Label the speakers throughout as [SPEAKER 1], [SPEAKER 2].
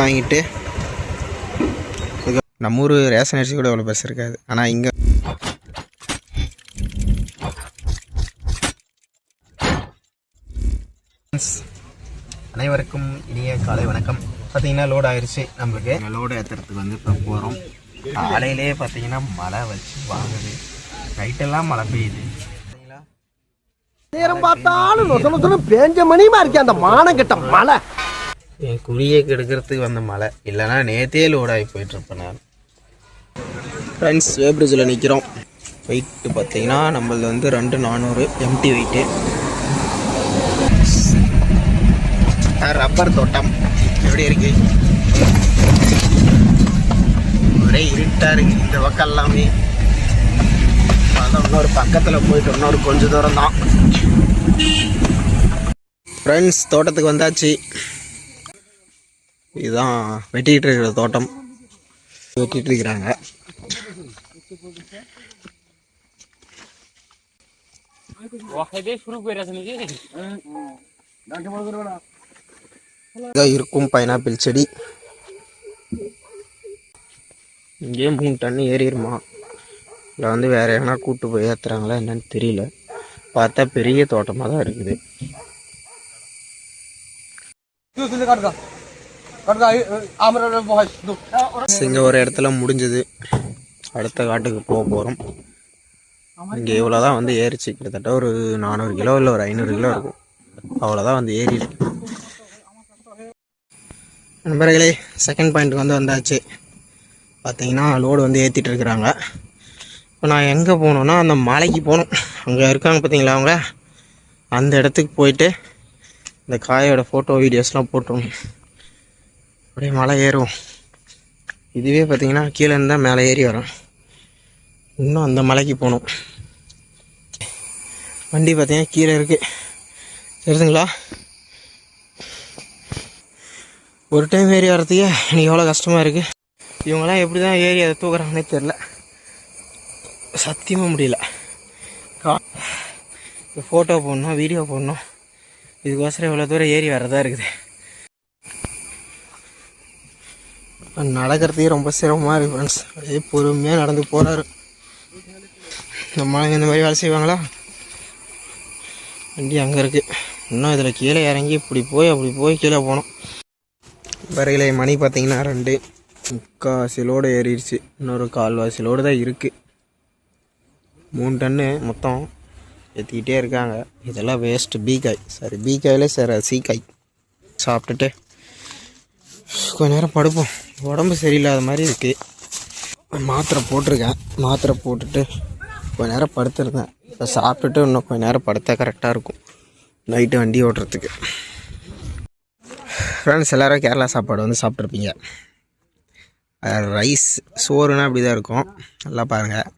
[SPEAKER 1] வாங்கிட்டு நம்ம ஊர் ரேஷன் அரிசி கூட எவ்வளோ பெருசு இருக்காது. ஆனால் இங்கே அனைவருக்கும் இனிய காலை வணக்கம். பார்த்தீங்கன்னா லோடு ஆயிடுச்சு. நம்மளுக்கு லோடு ஏற்றுறதுக்கு வந்து இப்போ போகிறோம். காலையிலே பார்த்தீங்கன்னா மழை வச்சு வாங்குது. நைட்டெல்லாம் மழை பெய்யுது.
[SPEAKER 2] நேரம் பார்த்தாலும் பேஞ்ச மணிமா இருக்கே அந்த மானம் கெட்ட மழை.
[SPEAKER 1] என் குழியை கெடுக்கிறதுக்கு வந்த மழை இல்லைன்னா நேற்றே லோடாகி போயிட்டுருப்பேன் நான். ஃப்ரெண்ட்ஸ் வேப்ரிட்ஜில் நிற்கிறோம். வெயிட்டு பார்த்தீங்கன்னா நம்மளது வந்து 2400 எம்டி வெயிட்டு. ரப்பர் தோட்டம் எப்படி இருக்கு? ஒரே இருட்டாக இருக்குது இந்த பக்கம் எல்லாமே. அதான் இன்னொரு பக்கத்தில் போயிட்டு இன்னொரு கொஞ்சம் தூரம் தான். ஃப்ரெண்ட்ஸ் தோட்டத்துக்கு வந்தாச்சு. இதுதான் வெட்டிகிட்டு இருக்கிற தோட்டம். வெட்டிகிட்டு இருக்கிறாங்க. இருக்கும் பைனாப்பிள் செடி. இங்கே 3 டன் ஏறிடுமா? இல்லை வந்து வேறு எங்கன்னா கூட்டு போய் ஏற்றுறாங்களா என்னன்னு தெரியல. பார்த்தா பெரிய தோட்டமாக தான் இருக்குது. இங்கே ஒரு இடத்துல முடிஞ்சது. அடுத்த காட்டுக்கு போக போகிறோம். இங்கே இவ்வளோதான் வந்து ஏறிச்சு. கிட்டத்தட்ட ஒரு 400 கிலோ இல்லை ஒரு 500 கிலோ இருக்கும். அவ்வளோதான் வந்து ஏறி இருக்கு. நண்பர்களே செகண்ட் பாயிண்ட்டுக்கு வந்து வந்தாச்சு. பார்த்தீங்கன்னா லோடு வந்து ஏற்றிட்டு இருக்கிறாங்க. இப்போ நான் எங்கே போகணுன்னா அந்த மலைக்கு போகணும். அங்கே இருக்காங்க பார்த்தீங்களா அவங்க. அந்த இடத்துக்கு போயிட்டு இந்த காயோட ஃபோட்டோ வீடியோஸ்லாம் போட்டுருணும். அப்படியே மலை ஏறுவோம். இதுவே பார்த்தீங்கன்னா கீழே இருந்தால் மேலே ஏறி வரும். இன்னும் அந்த மலைக்கு போகணும். வண்டி பார்த்தீங்கன்னா கீழே இருக்குது. சரிதுங்களா? ஒரு டைம் ஏறி வர்றதுக்கே எனக்கு எவ்வளோ கஷ்டமாக இருக்குது. இவங்களாம் எப்படி தான் ஏறி அதை தூக்குறாங்கன்னே தெரில. சத்தியமாக முடியல. ஃபோட்டோ போடணும், வீடியோ போடணும். இதுக்கோசரம் இவ்வளோ தூரம் ஏறி வரதா இருக்குது. நடக்கிறதுக்கே ரொம்ப சிரமமாக இருக்குது ஃப்ரெண்ட்ஸ். அதே பொறுமையாக நடந்து போகிறாரு. நம்மளாங்க இந்த மாதிரி வேலை செய்வாங்களா? வண்டி அங்கே இருக்குது. இன்னும் இதில் கீழே இறங்கி இப்படி போய் அப்படி போய் கீழே போனோம். வரையில மணி பார்த்தீங்கன்னா 2 முக்கால்வாசி லோடு ஏறிடுச்சு. இன்னொரு கால்வாசி லோடு தான் இருக்குது. 3 டன்னு மொத்தம் ஏற்றிக்கிட்டே இருக்காங்க. இதெல்லாம் வேஸ்ட்டு பீக்காய். சாரி பீக்காயிலே சார் சீக்காய். சாப்பிட்டுட்டு கொஞ்ச நேரம் படுப்போம். உடம்பு சரியில்லாத மாதிரி இருக்குது. மாத்திரை போட்டிருக்கேன். மாத்திரை போட்டுட்டு கொஞ்ச நேரம் படுத்துருந்தேன். இப்போ சாப்பிட்டுட்டு இன்னும் கொஞ்ச நேரம் படுத்தா கரெக்டாக இருக்கும் நைட்டு வண்டி ஓட்டுறதுக்கு. ஃப்ரெண்ட்ஸ் எல்லோரும் கேரளா சாப்பாடு வந்து சாப்பிட்ருப்பீங்க. ரைஸ் சோறுனா அப்படி தான் இருக்கும். நல்லா பாருங்கள்.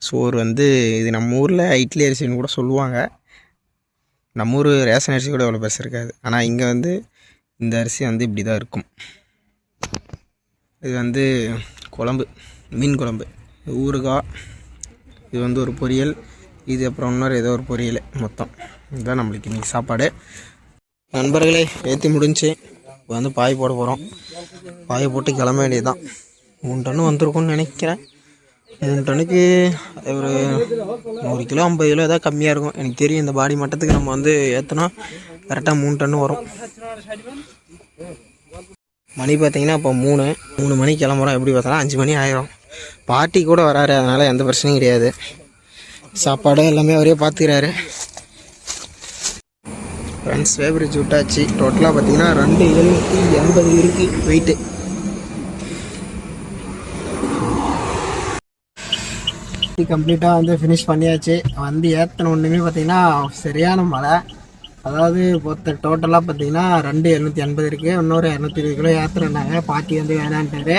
[SPEAKER 1] சோறு வந்து இது நம்ம ஊரில் இட்லி அரிசின்னு கூட சொல்லுவாங்க. நம்ம ஊர் ரேஷன் அரிசி கூட எவ்வளோ பெருசு இருக்காது. ஆனால் இங்கே வந்து இந்த அரிசி வந்து இப்படி தான் இருக்கும். இது வந்து குழம்பு, மீன் குழம்பு, ஊறுகாய், இது வந்து ஒரு பொரியல், இது அப்புறம் இன்னொரு ஏதோ ஒரு பொரியல். மொத்தம் இதுதான் நம்மளுக்கு இன்றைக்கி சாப்பாடு. நண்பர்களே ஏற்றி முடிஞ்சு இப்போ வந்து பாய் போட போகிறோம். பாயை போட்டு கிளம்ப வேண்டியது தான். 3 டன்னு வந்திருக்கும்னு நினைக்கிறேன். 3 டன்னுக்கு ஒரு 100 கிலோ 50 கிலோ ஏதாவது கம்மியாக இருக்கும் எனக்கு தெரியும். இந்த பாடி மட்டத்துக்கு நம்ம வந்து ஏற்றினா கரெக்டாக 3 டன்னு வரும். மணி பார்த்திங்கன்னா இப்போ 3 மணிக்கு கிளம்புறோம். எப்படி பார்த்தாலும் 5 மணி ஆயிரும். பார்ட்டி கூட வராரு. அதனால் எந்த பிரச்சனையும் கிடையாது. சாப்பாடு எல்லாமே அவரே பார்த்துக்கிறாரு. ஃப்ரெண்ட்ஸ் வேப்ரிட்ஜ் விட்டாச்சு. டோட்டலாக பார்த்தீங்கன்னா 2780 இருக்குது வெயிட்டு. கம்ப்ளீட்டாக வந்து ஃபினிஷ் பண்ணியாச்சு. வந்து ஏற்றின ஒன்றுமே பார்த்திங்கன்னா சரியான மழை. அதாவது டோட்டலாக பார்த்தீங்கன்னா 2780 இருக்குது. இன்னொரு 220 கிலோ ஏற்றுறாங்க. பாட்டி வந்து வேணான்ட்டாரு.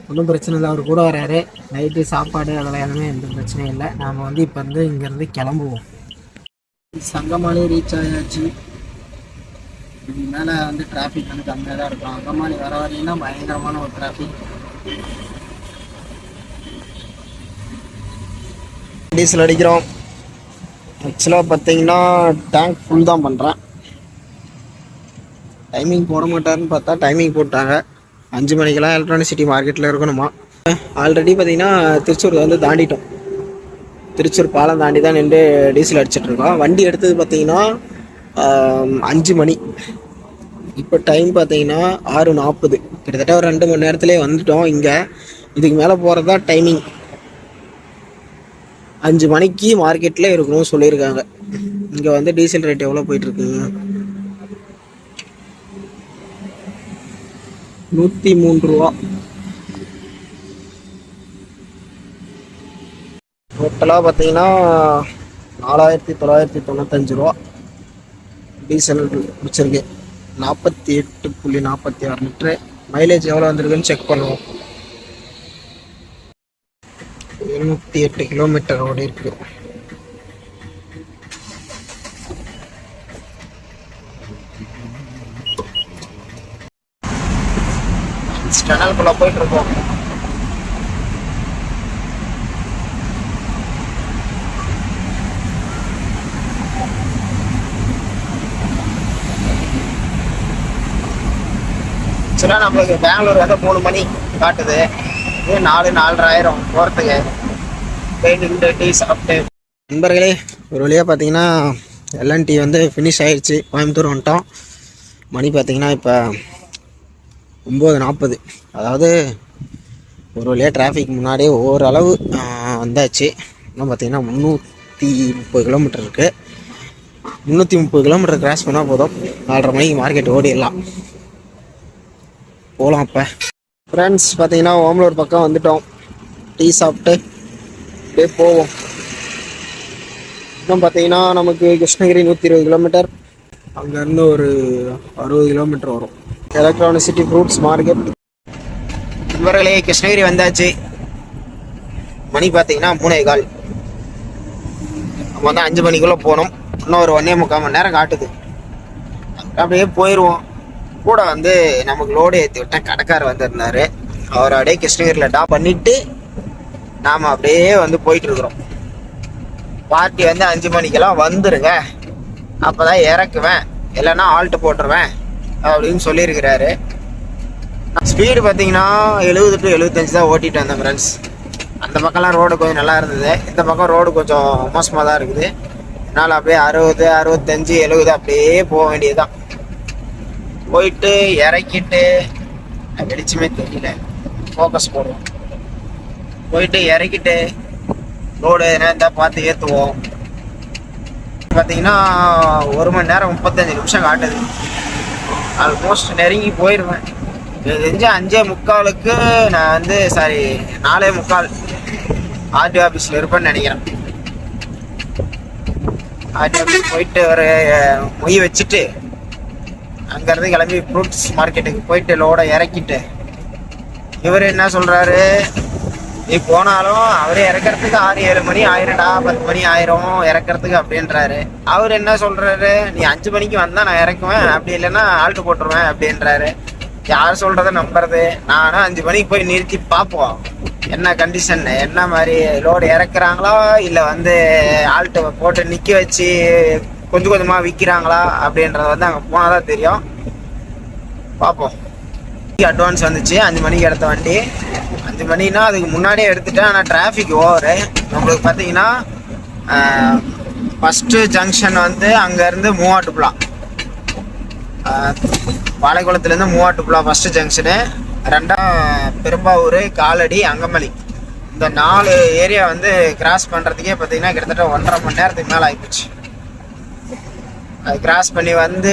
[SPEAKER 1] ஒன்றும் பிரச்சனை இல்லை. அவர் கூட வராரு. நைட்டு சாப்பாடு அதெல்லாம் எதுவுமே எந்த பிரச்சனையும் இல்லை. நாம் வந்து இப்போ வந்து இங்கேருந்து கிளம்புவோம். சங்கமாலே ரீச் ஆயாச்சு. இதுக்கு மேலே வந்து டிராஃபிக் வந்து கம்மியாக தான் இருக்கும். அங்கமாலி வர வரையினா பயங்கரமான ஒரு டிராஃபிக். டீசல் அடிக்கிறோம். ஆக்சுவலாக பார்த்தீங்கன்னா டேங்க் ஃபுல் தான் பண்ணுறேன். டைமிங் போட மாட்டாருன்னு பார்த்தா டைமிங் போட்டாங்க. 5 மணிக்கெல்லாம் எலக்ட்ரானிக் மார்க்கெட்டில் இருக்கணுமா. ஆல்ரெடி பார்த்தீங்கன்னா திருச்சூர் வந்து தாண்டிட்டோம். திருச்சூர் பாலம் தாண்டி தான் நின்று டீசல் அடிச்சிட்ருக்கோம். வண்டி எடுத்தது பார்த்தீங்கன்னா 5 மணி. இப்போ டைம் பார்த்தீங்கன்னா 6:40. கிட்டத்தட்ட ஒரு 2 மணி நேரத்துலேயே வந்துட்டோம். இங்கே இதுக்கு மேலே போகிறது தான் டைமிங். 5 மணிக்கு மார்க்கெட்டில் இருக்கணும்னு சொல்லியிருக்காங்க. இங்கே வந்து டீசல் ரேட் எவ்வளோ போயிட்டுருக்குங்க? 103 ரூபா. டோட்டலாக பார்த்தீங்கன்னா 4995 ரூபா டீசல் பிடிச்சிருக்கு. 48.46 லிட்டரு. மைலேஜ் எவ்வளோ வந்திருக்குன்னு செக் பண்ணுவோம். 208 கிலோமீட்டர் ஓடி இருக்கு. டனல்குள்ளே போயிட்டு இருக்கோம். ஆக்சுவலாக நம்மளுக்கு பெங்களூர் வந்து 3 மணி காட்டுது. இது 4-4:30 போகிறதுக்கு. பெயிண்ட் டீ சாப்பிட்டு நண்பர்களே ஒரு வழியாக பார்த்தீங்கன்னா எல்என்டி வந்து ஃபினிஷ் ஆகிடுச்சு. கோயம்புத்தூர் வந்துட்டோம். மணி பார்த்தீங்கன்னா இப்போ 9:40. அதாவது ஒரு வழியாக டிராஃபிக் முன்னாடியே ஓரளவு வந்தாச்சு. இன்னும் பார்த்தீங்கன்னா 330 கிலோமீட்டர் இருக்குது. 330 கிலோமீட்டர் கிராஸ் பண்ணால் போதும். 4:30 மணிக்கு மார்க்கெட் ஓடிடலாம். போகலாம். இப்போ ஃப்ரெண்ட்ஸ் பார்த்தீங்கன்னா ஓமலூர் பக்கம் வந்துட்டோம். டீ சாப்பிட்டு அப்படியே போவோம். இன்னும் பார்த்தீங்கன்னா நமக்கு கிருஷ்ணகிரி 120 கிலோமீட்டர். அங்கேருந்து ஒரு 60 கிலோமீட்டர் வரும். Electronic city fruits market. நண்பர்களே கிருஷ்ணகிரி வந்தாச்சு. மணி பார்த்தீங்கன்னா 3:15. நம்ம வந்து 5 மணிக்குள்ளே போகணும். இன்னும் ஒரு 1.25 மணி நேரம் காட்டுது. அப்படியே போயிடுவோம். கூட வந்து நமக்கு லோடு ஏற்றி விட்டேன் கடைக்காரர் வந்திருந்தாரு. அவர் அப்படியே கிருஷ்ணகிரியில் டாப் பண்ணிவிட்டு நாம் அப்படியே வந்து போயிட்டுருக்குறோம். பார்ட்டி வந்து 5 மணிக்கெல்லாம் வந்துடுங்க, அப்போ தான் இறக்குவேன், இல்லைன்னா ஆல்ட்டு போட்டுருவேன் அப்படின்னு சொல்லியிருக்கிறாரு. ஸ்பீடு பார்த்தீங்கன்னா 70 to 75 தான் ஓட்டிகிட்டு வந்தேன் ஃப்ரெண்ட்ஸ். அந்த பக்கம்லாம் ரோடு கொஞ்சம் நல்லா இருந்தது. இந்த பக்கம் ரோடு கொஞ்சம் மோசமாக தான் இருக்குது. அதனால் அப்படியே 60, 65, 70 அப்படியே போக வேண்டியது தான். போயிட்டு இறக்கிட்டு வெளிச்சமே தெரியல, ஃபோக்கஸ் போடுவோம். போயிட்டு இறக்கிட்டு ரோடு என்ன இருந்தால் பார்த்து ஏற்றுவோம். பார்த்தீங்கன்னா 1 மணி நேரம் 35 நிமிஷம் காட்டுது. ஆல்மோஸ்ட் நெருங்கி போயிடுவேன். தெரிஞ்சு 5:45 நான் வந்து 4:45 ஆர்டிஓ ஆஃபீஸில் இருப்பேன்னு நினைக்கிறேன். ஆர்டிஓ ஆஃபீஸ் போயிட்டு ஒரு மொய் வச்சுட்டு அங்கேருந்து கிளம்பி ஃப்ரூட்ஸ் மார்க்கெட்டுக்கு போயிட்டு லோடை இறக்கிட்டு, இவர் என்ன சொல்கிறாரு, நீ போனாலும் அவரே இறக்கிறதுக்கு 6-7 மணி ஆயிரம்டா, 10 மணி ஆயிரும் இறக்கிறதுக்கு அப்படின்றாரு. அவர் என்ன சொல்கிறாரு, நீ 5 மணிக்கு வந்தால் நான் இறக்குவேன், அப்படி இல்லைன்னா ஆல்ட்டு போட்டுருவேன் அப்படின்றாரு. யார் சொல்கிறத நம்புறது? நானும் 5 மணிக்கு போய் நிறுத்தி பார்ப்போம் என்ன கண்டிஷன், என்ன மாதிரி லோடு இறக்குறாங்களா இல்லை வந்து ஆல்ட்டு போட்டு நிற்க வச்சு கொஞ்சம் கொஞ்சமாக விற்கிறாங்களா அப்படின்றத வந்து அங்கே போனால் தான் தெரியும். பார்ப்போம். அட்வான்ஸ் வந்துச்சு 5 மணிக்கு எடுத்த வண்டி. 5 மணின்னா அதுக்கு முன்னாடியே எடுத்துட்டேன். ஆனால் டிராஃபிக் ஓவரு. நம்மளுக்கு பார்த்தீங்கன்னா ஃபஸ்ட்டு ஜங்ஷன் வந்து அங்கேருந்து மூவாட்டுப்புழா, பாளையகுளத்துலேருந்து மூவாட்டுப்புழா ஃபஸ்ட்டு ஜங்ஷனு. 2ஆம் பெரும்பாவூர், காலடி, அங்கமலி. இந்த 4 ஏரியா வந்து கிராஸ் பண்ணுறதுக்கே பார்த்தீங்கன்னா கிட்டத்தட்ட 1.5 மணி நேரத்துக்கு மேலே ஆகிப்போச்சு. அது கிராஸ் பண்ணி வந்து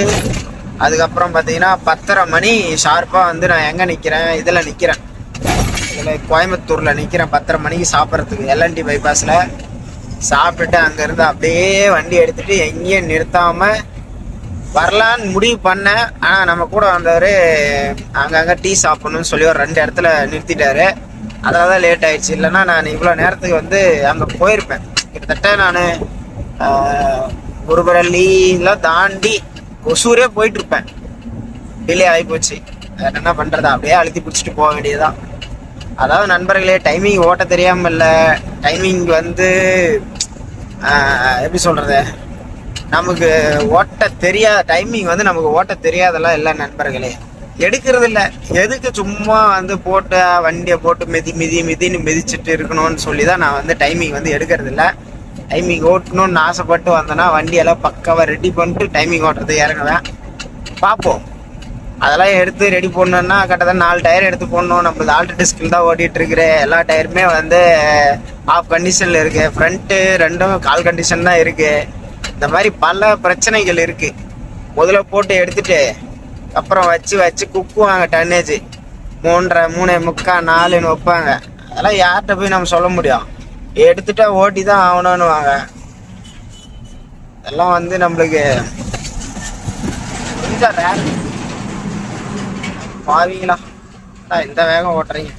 [SPEAKER 1] அதுக்கப்புறம் பார்த்தீங்கன்னா 10:30 மணி ஷார்ப்பாக வந்து நான் எங்கே நிற்கிறேன், இதில் நிற்கிறேன், இதில் கோயம்புத்தூரில் நிற்கிறேன். 10:30 மணிக்கு சாப்பிட்றதுக்கு எல்என்டி பைபாஸில் சாப்பிட்டுட்டு அங்கேருந்து அப்படியே வண்டி எடுத்துகிட்டு எங்கேயும் நிறுத்தாமல் வரலான்னு முடிவு பண்ணேன். ஆனால் நம்ம கூட வந்தவர் அங்கங்கே டீ சாப்பிட்ணுன்னு சொல்லி ஒரு 2 இடத்துல நிறுத்திட்டாரு. அதனால தான் லேட் ஆகிடுச்சு. இல்லைன்னா நான் இவ்வளோ நேரத்துக்கு வந்து அங்கே போயிருப்பேன். கிட்டத்தட்ட நான் குருபரலிலாம் தாண்டி ஒசூரே போயிட்டுருப்பேன். டிலே ஆகிப்போச்சு. என்ன பண்ணுறது, அப்படியே அழுத்தி பிடிச்சிட்டு போக வேண்டியதுதான். அதாவது நண்பர்களே, டைமிங் ஓட்ட தெரியாமல் இல்லை, டைமிங் வந்து எப்படி சொல்கிறது, நமக்கு ஓட்ட தெரியாத டைமிங் வந்து நமக்கு ஓட்ட தெரியாதெல்லாம் இல்லை நண்பர்களே. எடுக்கிறது இல்லை. எதுக்கு சும்மா வந்து போட்டு வண்டியை போட்டு மிதின்னு மிதிச்சுட்டு இருக்கணும்னு சொல்லி தான் நான் வந்து டைமிங் வந்து எடுக்கிறது இல்லை. டைமிங் ஓட்டணும்னு ஆசைப்பட்டு வந்தேன்னா வண்டியெல்லாம் பக்காவாக ரெடி பண்ணிட்டு டைமிங் ஓட்டுறது இறங்குவேன். பார்ப்போம். அதெல்லாம் எடுத்து ரெடி பண்ணணும்னா கரெக்டாக 4 டயர் எடுத்து போடணும். நம்மளது ஆல்ரெடி ஸ்கில் தான் ஓட்டிகிட்டு இருக்கிற எல்லா டயருமே வந்து ஆஃப் கண்டிஷனில் இருக்குது. ஃப்ரண்ட்டு 2ம் கால் கண்டிஷன் தான் இருக்குது. இந்த மாதிரி பல பிரச்சனைகள் இருக்குது. முதல்ல போட்டு எடுத்துட்டு அப்புறம் வச்சு குக்குவாங்க. டன்னேஜ் 3.5 3.75 4ன்னு வைப்பாங்க. அதெல்லாம் யார்கிட்ட போய் நம்ம சொல்ல முடியும்? எடுத்துட்டா ஓட்டி தான் ஆகணும்னு வாங்க. அதெல்லாம் வந்து நம்மளுக்கு கொஞ்சம் ரேர். பாவீங்களா இந்த வேகம் ஓட்டுறீங்க?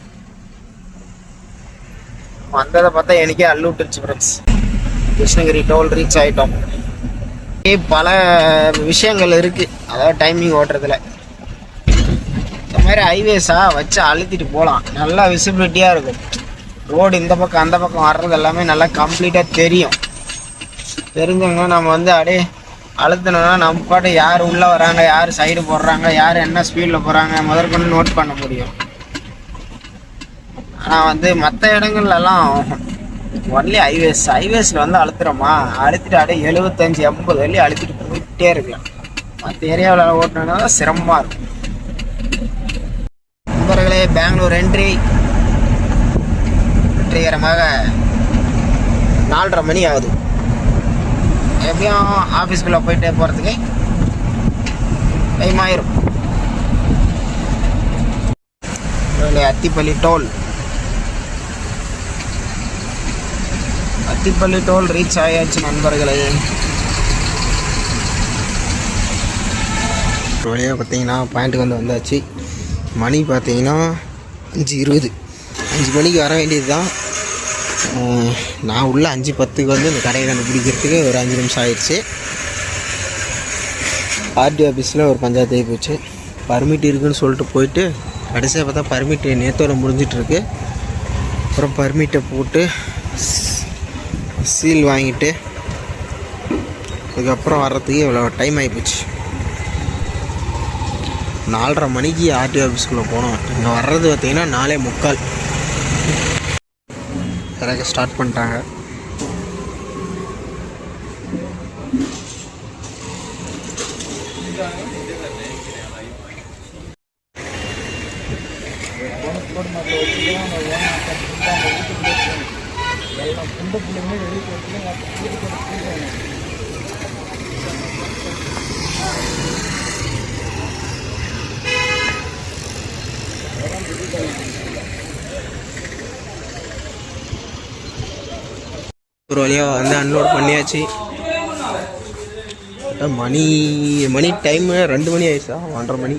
[SPEAKER 1] வந்ததை பார்த்தா எனக்கே அள்ளு விட்டுருச்சு ஃப்ரெண்ட்ஸ். கிருஷ்ணகிரி டோல் ரீச் ஆகிட்டோம். பல விஷயங்கள் இருக்குது அதாவது டைமிங் ஓட்டுறதுல. இந்த மாதிரி ஹைவேஸாக வச்சு அழுத்திட்டு போகலாம். நல்லா விசிபிலிட்டியாக இருக்கும். ரோடு இந்த பக்கம் அந்த பக்கம் வர்றது எல்லாமே நல்லா கம்ப்ளீட்டாக தெரியும். தெரிஞ்சவங்க நம்ம வந்து அப்படியே அழுத்தினோன்னா நம்ம பாட்டு யார் உள்ளே வராங்க, யார் சைடு போடுறாங்க, யார் என்ன ஸ்பீடில் போகிறாங்க முதற்கொண்டு நோட் பண்ண முடியும். ஆனால் வந்து மற்ற இடங்கள்லாம் ஒன்லி ஹைவேஸில் வந்து அழுத்துறோமா, அழுத்திட்டு அப்படியே 75 80 வரையும் அழுத்திட்டு போயிட்டே இருக்கலாம். மற்ற ஏரியாவில் ஓட்டினா தான் சிரமமாக இருக்கும். நண்பர்களே, பெங்களூர் என்ட்ரி வெற்றிகரமாக 4:30 மணி ஆகுது. எப்படியும் ஆஃபீஸ்க்குள்ளே போயிட்டே போகிறதுக்கு டைம் ஆயிரும். அத்திப்பள்ளி டோல் ரீச் ஆயாச்சு நண்பர்களே. வழியாக பார்த்தீங்கன்னா பாயிண்ட்டுக்கு வந்தாச்சு. மணி பார்த்தீங்கன்னா 5:20. 5 மணிக்கு வர வேண்டியது தான். நான் உள்ள 5:10க்கு வந்து இந்த கடையை கண்டுபிடிக்கிறதுக்கு ஒரு 5 நிமிஷம் ஆயிடுச்சு. ஆர்டி ஆஃபீஸில் ஒரு பஞ்சாயத்து ஆகி போச்சு. பர்மிட் இருக்குதுன்னு சொல்லிட்டு போயிட்டு கடைசியாக பார்த்தா பர்மிட் நேற்றோட முடிஞ்சிட்ருக்கு. அப்புறம் பர்மிட்டை போட்டு சீல் வாங்கிட்டு அதுக்கப்புறம் வர்றதுக்கு இவ்வளோ டைம் ஆகிப்போச்சு. 4:30 மணிக்கு ஆர்டி ஆஃபீஸ்க்குள்ளே போனோம். இங்கே வர்றது பார்த்திங்கன்னா 4:45 இறக்க ஸ்டார்ட் பண்ணிட்டாங்க. ஒரு வழியாக வந்து அன்லோட் பண்ணியாச்சு. மணி டைமு 2 மணி ஆயிடுச்சா, 1:30 மணி.